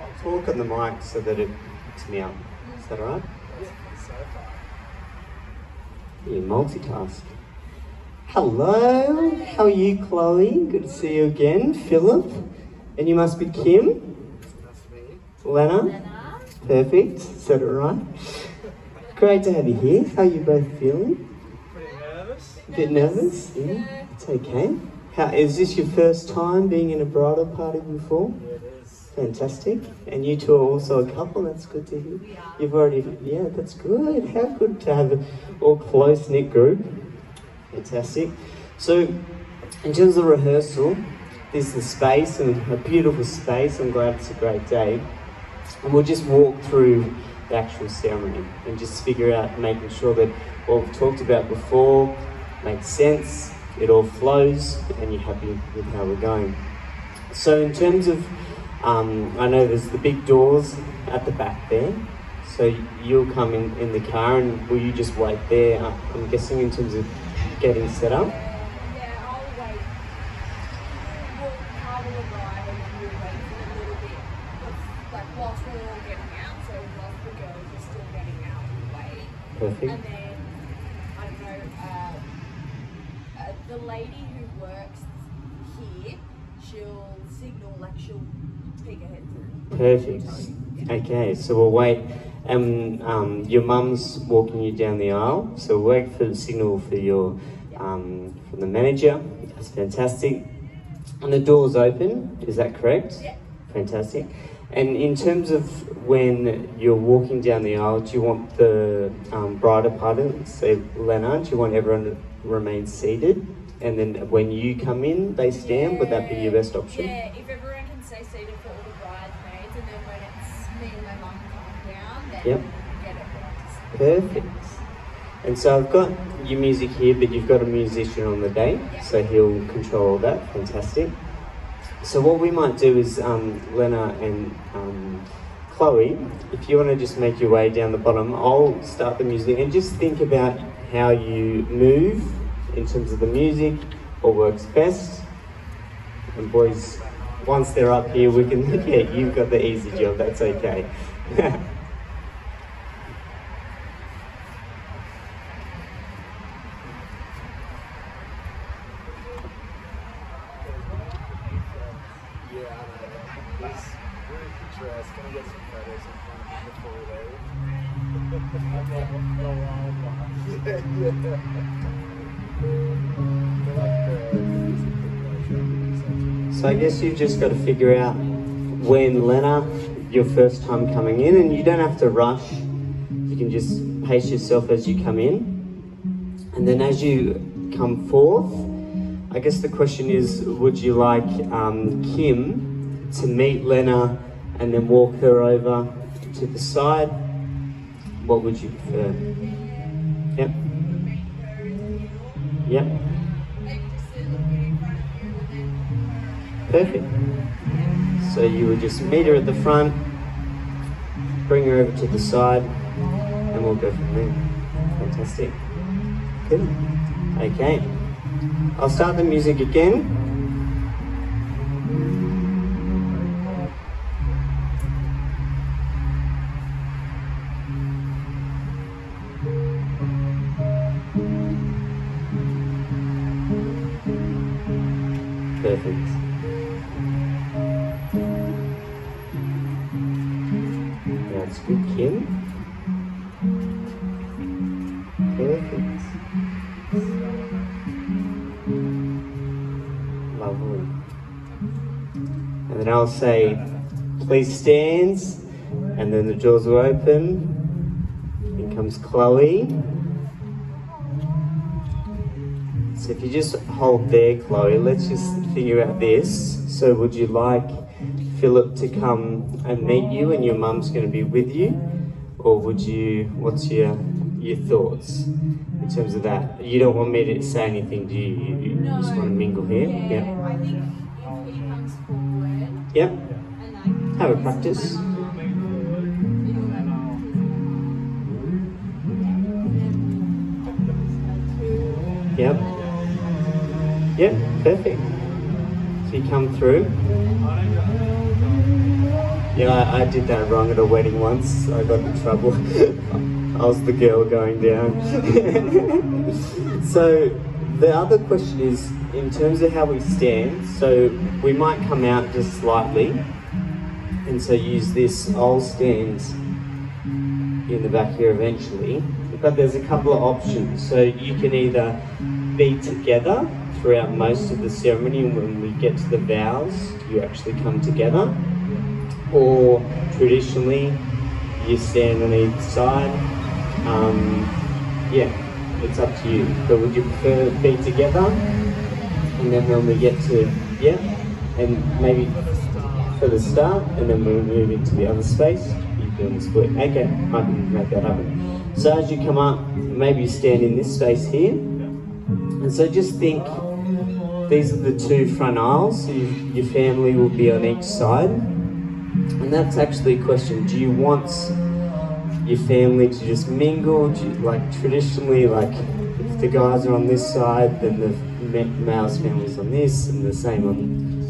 I'll talk on the mic so that it picks me up. Is that alright? You multitask. Hello, how are you, Chloe? Good to see you again. Philip, and you must be Kim. Lena. Perfect. Is that alright? Great to have you here. How are you both feeling? Pretty nervous. A bit nervous? Yeah. It's okay. Is this your first time being in a bridal party before? Yeah, it is. Fantastic. And you two are also a couple, that's good to hear. You've already, yeah, that's good. How good to have an all close-knit group. Fantastic. So, in terms of rehearsal, this is a space, and a beautiful space. I'm glad it's a great day. And we'll just walk through the actual ceremony and just figure out, making sure that what we've talked about before makes sense, it all flows, and you're happy with how we're going. So in terms of, I know there's the big doors at the back there, so you'll come in the car, and will you just wait there, I'm guessing, in terms of getting set up? Yeah, I'll wait. We'll have a ride and we'll wait for a little bit. Like whilst we're all getting out, so whilst the girls are still getting out, we'll wait. Perfect. And then, I don't know, the lady who works here, she'll signal, like she'll take her head through. Perfect. Okay, so we'll wait. Your mum's walking you down the aisle, so we'll wait for the signal for your from the manager. That's fantastic. And the door's open, is that correct? Yeah. Fantastic. And in terms of when you're walking down the aisle, do you want the bridal party, say Lena, do you want everyone to remain seated? And then when you come in, they stand? Would that be your best option? Yeah, if everyone can stay seated for all the bridesmaids, and then when it's me and my mum come down, then Yep. get everyone to sit. Perfect. And so I've got your music here, but you've got a musician on the day, so he'll control that. Fantastic. So what we might do is, Lena and Chloe, if you want to just make your way down the bottom, I'll start the music, and just think about how you move in terms of the music, what works best. And boys, once they're up here, we can, yeah, you've got the easy job, that's okay. Yeah, I know. It's really picturesque. Gonna get some photos of them before we leave. So I guess you've just got to figure out when, Lena, your first time coming in, and you don't have to rush. You can just pace yourself as you come in. And then as you come forth, I guess the question is, would you like Kim to meet Lena and then walk her over to the side? What would you prefer? Yep. Yep. Perfect. So you would just meet her at the front, bring her over to the side, and we'll go from there. Fantastic. Good. Okay. I'll start the music again. Perfect. That's good, Kim. Perfect. Lovely. And then I'll say, please stand, and then the doors will open. In comes Chloe. So if you just hold there, Chloe, let's just figure out this. So would you like Philip to come and meet you, and your mum's going to be with you? Or would you, what's your thoughts in terms of that? You don't want me to say anything, do you? You No. just want to mingle here? Yeah, I think if he comes forward Yep. and like Have a practice. Yep. Yep, perfect. So you come through. Yeah, I did that wrong at a wedding once. I got in trouble. I was the girl going down. So the other question is, in terms of how we stand, so we might come out just slightly, and so use this. I'll stand in the back here eventually, but there's a couple of options. So you can either be together throughout most of the ceremony, and when we get to the vows, you actually come together, or traditionally you stand on each side. Yeah, it's up to you. But would you prefer to be together? And then when we get to, yeah, and maybe for the start, and then we'll move into the other space, you can split. Okay, I can make that happen. So as you come up, maybe you stand in this space here. And so just think, these are the two front aisles, so your family will be on each side. And that's actually a question, do you want your family to just mingle? Do you, like traditionally, like if the guys are on this side, then the male's family's on this, and the same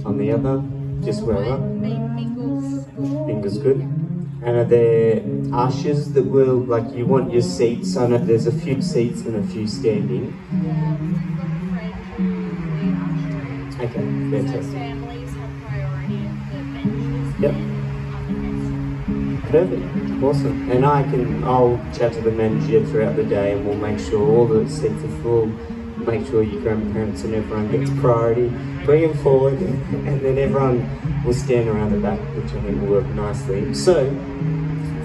on the other, just wherever. Mingle's good. And are there ushers that will, like you want your seats, I know there's a few seats and a few standing. Okay, fantastic. So families have priority of the benches. Yep. Perfect, awesome. And I'll chat to the manager throughout the day, and we'll make sure all the seats are full, make sure your grandparents and everyone gets priority, bring them forward, and then everyone will stand around the back, which I think will work nicely. So,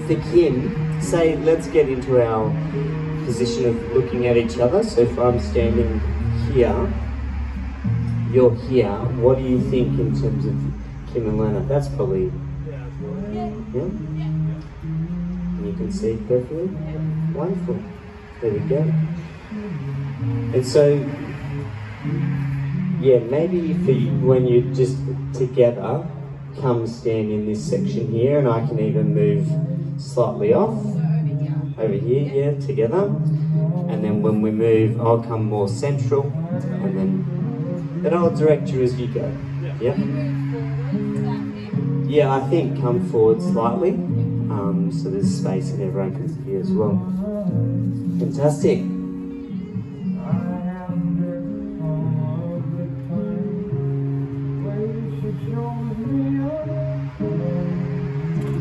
for Kim, say, let's get into our position of looking at each other. So if I'm standing here, you're here, what do you think in terms of Kim and Lena? That's probably, yeah? And you can see perfectly? Wonderful. There we go. And so, yeah, maybe for you, when you're just together, come stand in this section here, and I can even move slightly off. Over here, yeah, together. And then when we move, I'll come more central, and then I'll direct you as you go. Yeah? Yeah, I think come forward slightly, so there's space and everyone can see as well. Fantastic.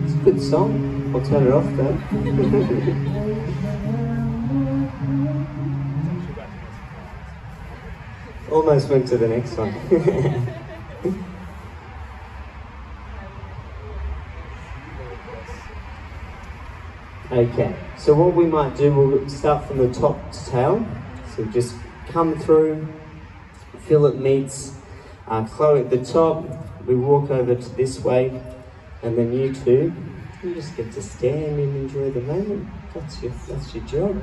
It's a good song. I'll turn it off though. Almost went to the next one. Okay, so what we might do, we'll start from the top to tail. So just come through, feel it meets Chloe at the top. We walk over to this way, and then you two, you just get to stand and enjoy the moment. That's your job.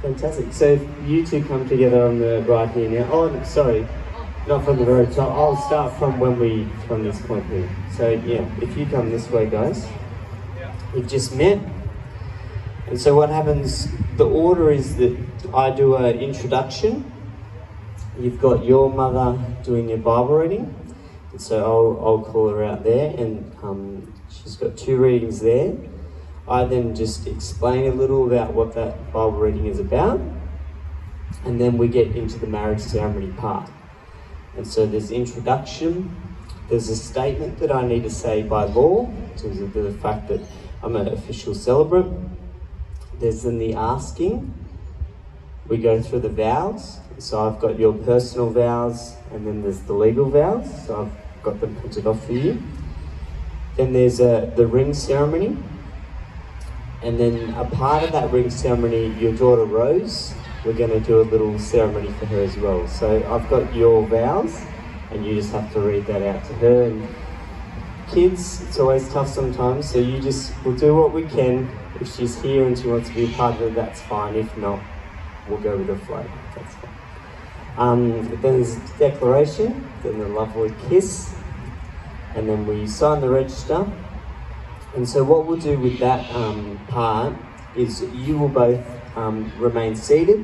Fantastic. So if you two come together on the right here now. Oh, sorry, not from the very top. I'll start from from this point here. So yeah, if you come this way, guys, we've just met. And so what happens, the order is that I do an introduction. You've got your mother doing your Bible reading. And so I'll call her out there, and she's got 2 readings there. I then just explain a little about what that Bible reading is about, and then we get into the marriage ceremony part. And so there's introduction, there's a statement that I need to say by law, in terms of the fact that I'm an official celebrant. There's then the asking. We go through the vows. So I've got your personal vows, and then there's the legal vows. So I've got them printed off for you. Then there's the ring ceremony. And then a part of that ring ceremony, your daughter Rose, we're going to do a little ceremony for her as well. So I've got your vows, and you just have to read that out to her. And kids, it's always tough sometimes, so we'll do what we can. If she's here and she wants to be a part of it, that's fine. If not, we'll go with the flow. That's fine. Then there's declaration, then the lovely kiss, and then we sign the register. And so what we'll do with that part is you will both remain seated,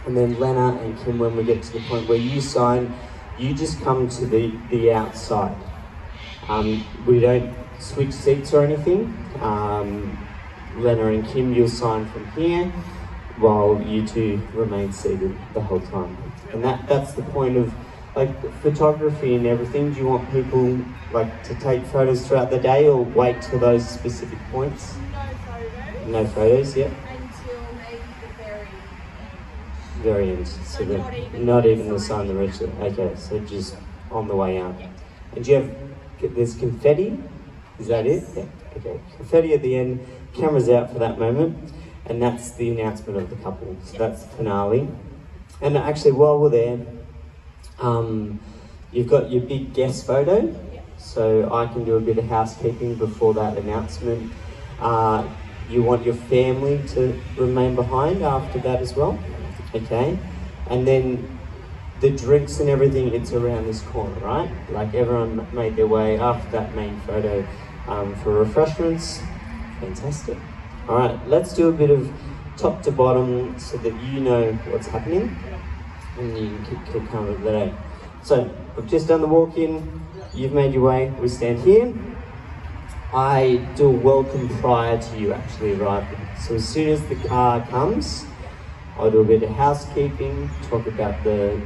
and then Lena and Kim, when we get to the point where you sign, you just come to the outside. We don't switch seats or anything. Lena and Kim, you'll sign from here, while you two remain seated the whole time. And that's the point of like photography and everything. Do you want people like to take photos throughout the day or wait till those specific points? No photos. No photos, yeah. Until maybe the Very end. So not even the sign the register. Okay, so just on the way out. Yeah. And do you have, there's confetti? Is that it? Yeah. Okay. Confetti at the end, cameras out for that moment, and that's the announcement of the couple. So that's the finale. And actually, while we're there, you've got your big guest photo. So I can do a bit of housekeeping before that announcement. You want your family to remain behind after that as well. Okay. And then the drinks and everything, it's around this corner, right? Like everyone made their way after that main photo for refreshments. Fantastic. All right, let's do a bit of top to bottom so that you know what's happening and you can keep calm with the day. So we've just done the walk-in, you've made your way, we stand here. I do a welcome prior to you actually arriving. So as soon as the car comes, I'll do a bit of housekeeping, talk about the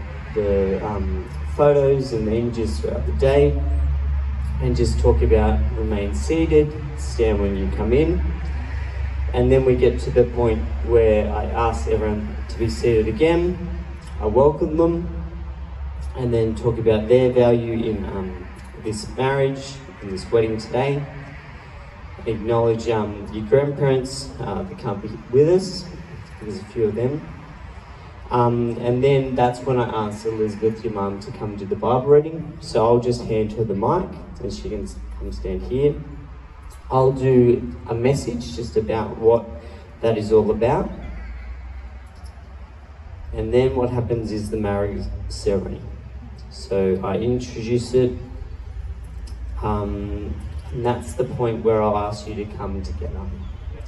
photos and the images throughout the day, and just talk about remain seated, stand when you come in. And then we get to the point where I ask everyone to be seated again, I welcome them, and then talk about their value in this marriage, in this wedding today. Acknowledge your grandparents that can't be with us. There's a few of them. And then that's when I ask Elizabeth, your mum, to come do the Bible reading. So I'll just hand her the mic and she can come stand here. I'll do a message just about what that is all about. And then what happens is the marriage ceremony. So I introduce it. And that's the point where I'll ask you to come together.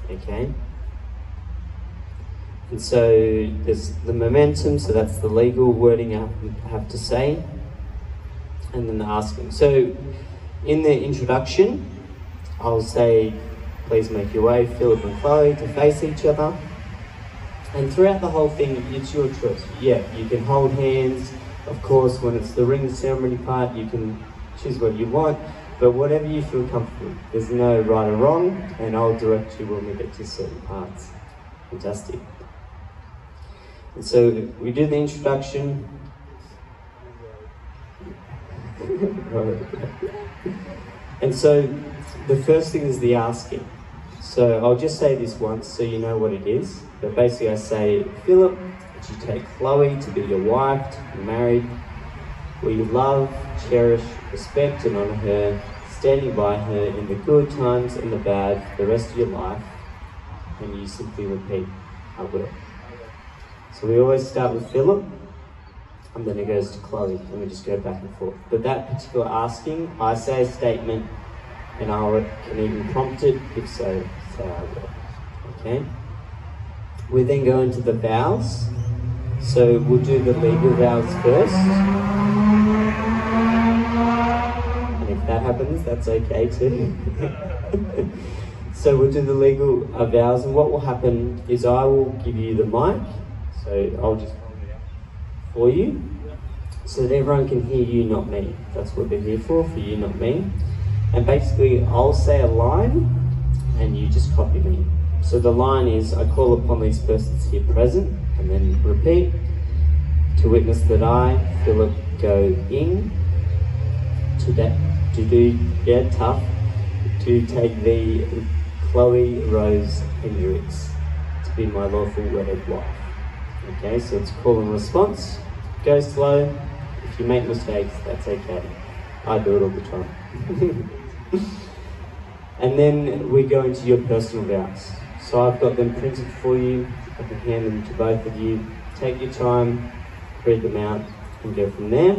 Okay? And so there's the momentum, so that's the legal wording I have to say, and then the asking. So in the introduction, I'll say, please make your way, Philip and Chloe, to face each other. And throughout the whole thing, it's your choice. Yeah, you can hold hands. Of course, when it's the ring ceremony part, you can choose what you want, but whatever you feel comfortable. There's no right or wrong, and I'll direct you when we get to certain parts. Fantastic. And so we do the introduction. And so the first thing is the asking. So I'll just say this once so you know what it is. But basically I say, Philip, would you take Chloe to be your wife, to be married? Will you love, cherish, respect and honour her, standing by her in the good times and the bad for the rest of your life? And you simply repeat, I will. So we always start with Philip, and then it goes to Chloe, and we just go back and forth. But that particular asking, I say a statement, and I can even prompt it, if so, say I will. Okay? We then go into the vows. So we'll do the legal vows first. And if that happens, that's okay too. So we'll do the legal vows, and what will happen is I will give you the mic. So I'll just hold it up for you, so that everyone can hear you, not me. That's what they're here for you, not me. And basically, I'll say a line, and you just copy me. So the line is, I call upon these persons here present, and then repeat, to witness that I, Philip, go in, to take thee, Chloe, Rose, Hendricks, to be my lawful wedded wife. Okay, so it's call and response. Go slow. If you make mistakes, that's okay. I do it all the time. And then we go into your personal vows. So I've got them printed for you. I can hand them to both of you. Take your time, read them out, and go from there.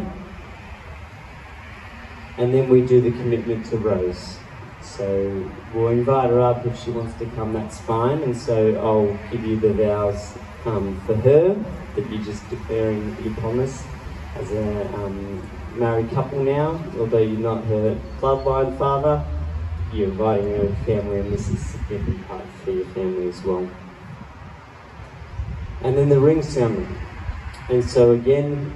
And then we do the commitment to Rose. So we'll invite her up if she wants to come, that's fine. And so I'll give you the vows for her, that you're just declaring your promise as a married couple now, although you're not her bloodline father, you're inviting her family, and this is a significant part for your family as well. And then the ring ceremony. And so again,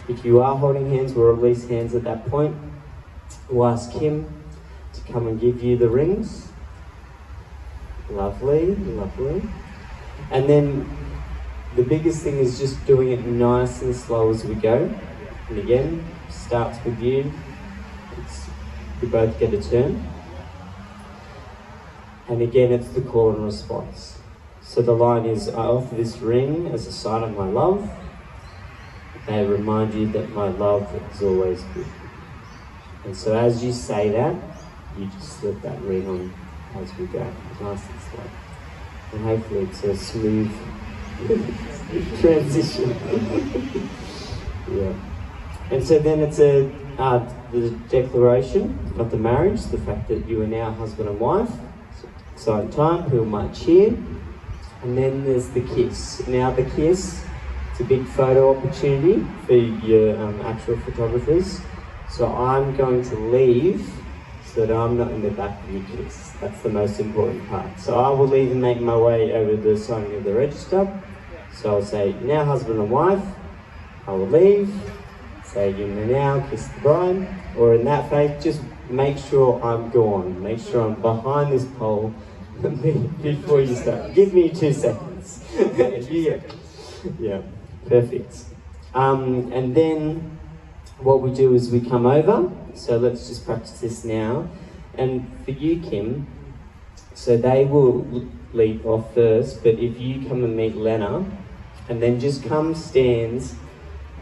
if you are holding hands, we'll release hands at that point. We'll ask Kim to come and give you the rings. Lovely, lovely. And then the biggest thing is just doing it nice and slow as we go. And again, starts with you. You both get a turn. And again, it's the call and response. So the line is, I offer this ring as a sign of my love. They remind you that my love is always good. And so as you say that, you just slip that ring on as we go, nice and slow. And hopefully it's a smooth transition. Yeah. And so then it's the declaration of the marriage, the fact that you are now husband and wife. Exciting time, people might cheer. And then there's the kiss. Now the kiss, it's a big photo opportunity for your actual photographers. So I'm going to leave so that I'm not in the back of your kiss. That's the most important part. So I will leave and make my way over the signing of the register. So I'll say, now husband and wife. I will leave, say you may now kiss the bride. Or in that faith, just make sure I'm gone. Make sure I'm behind this pole before you start. Give me 2 seconds. Yeah, perfect. And then what we do is we come over. So let's just practice this now. And for you, Kim, so they will lead off first, but if you come and meet Lena, and then just come stands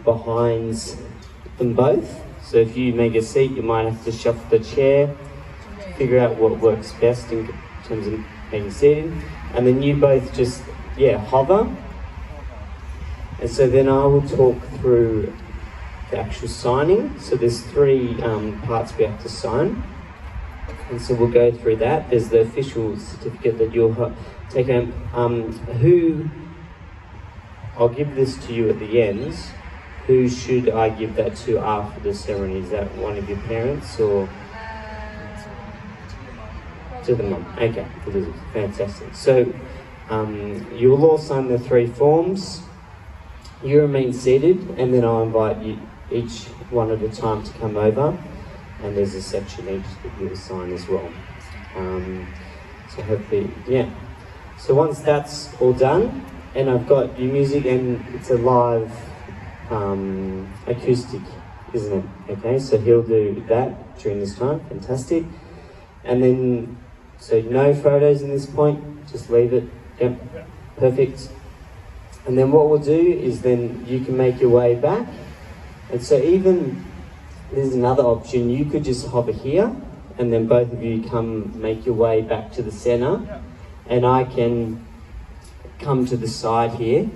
behind them both. So if you make a seat, you might have to shuffle the chair, figure out what works best in terms of making seated. And then you both just, hover. And so then I will talk through the actual signing. So there's 3 parts we have to sign. And so we'll go through that. There's the official certificate that you'll take home. I'll give this to you at the end. Who should I give that to after the ceremony? Is that one of your parents or? To the mum. Okay, Elizabeth, fantastic. So you will all sign the 3 forms. You remain seated, and then I'll invite you each one at a time to come over. And there's a section each that you will sign as well. So hopefully, So once that's all done, and I've got your music, and it's a live acoustic, isn't it? Okay, so he'll do that during this time. Fantastic. And then, so no photos in this point, just leave it. Yep, perfect. And then what we'll do is then you can make your way back. And so even, there's another option, you could just hover here, and then both of you come make your way back to the center, and I can come to the side here.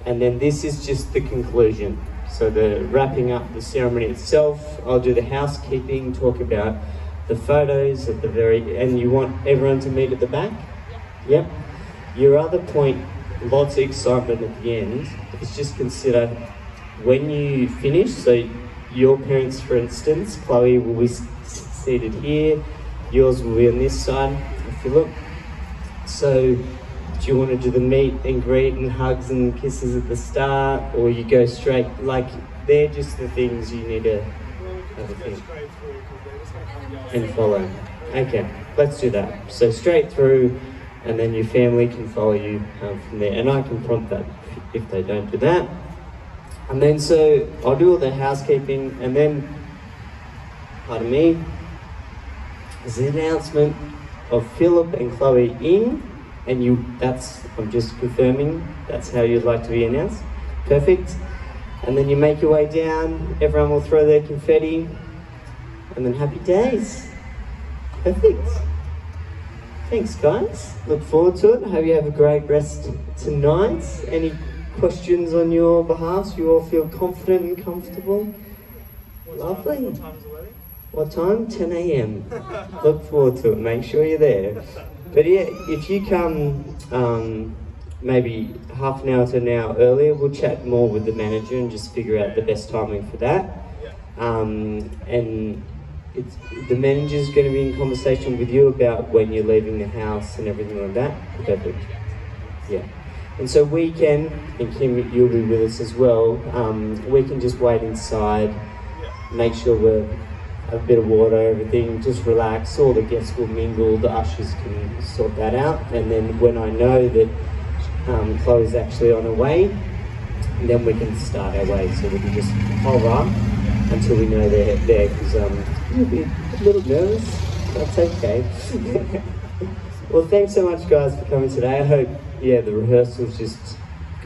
And then this is just the conclusion. So the wrapping up the ceremony itself, I'll do the housekeeping, talk about the photos at the and you want everyone to meet at the back? Yep. Your other point, lots of excitement at the end, is just consider when you finish, so your parents, for instance, Chloe will be seated here, yours will be on this side, if you look. So do you want to do the meet and greet and hugs and kisses at the start, or you go straight, like, they're just the things you need to have a think and follow. Okay, let's do that. So straight through, and then your family can follow you from there, and I can prompt that if they don't do that. And then so I'll do all the housekeeping, and then, pardon me, there's the announcement of Philip and Chloe in. And I'm just confirming, that's how you'd like to be announced. Perfect. And then you make your way down, everyone will throw their confetti, and then happy days. Perfect. Thanks, guys. Look forward to it. Hope you have a great rest tonight. Any questions on your behalf? You all feel confident and comfortable? Lovely. What time is the wedding? What time? 10 a.m. Look forward to it. Make sure you're there. But if you come maybe half an hour to an hour earlier. We'll chat more with the manager and just figure out the best timing for that. And the manager's going to be in conversation with you about when you're leaving the house and everything like that. Perfect. Yeah. And so we can, and Kim, you'll be with us as well, we can just wait inside, make sure we're a bit of water, everything, just relax, all the guests will mingle, the ushers can sort that out, and then when I know that Chloe's actually on her way, then we can start our way, so we can just hold up until we know they're there, because you'll be a little nervous, that's okay. Well, thanks so much guys for coming today. I hope, the rehearsals just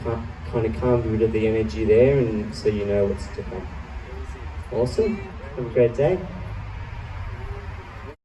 kind of calmed a bit of the energy there, and so you know what's to come. Awesome, have a great day.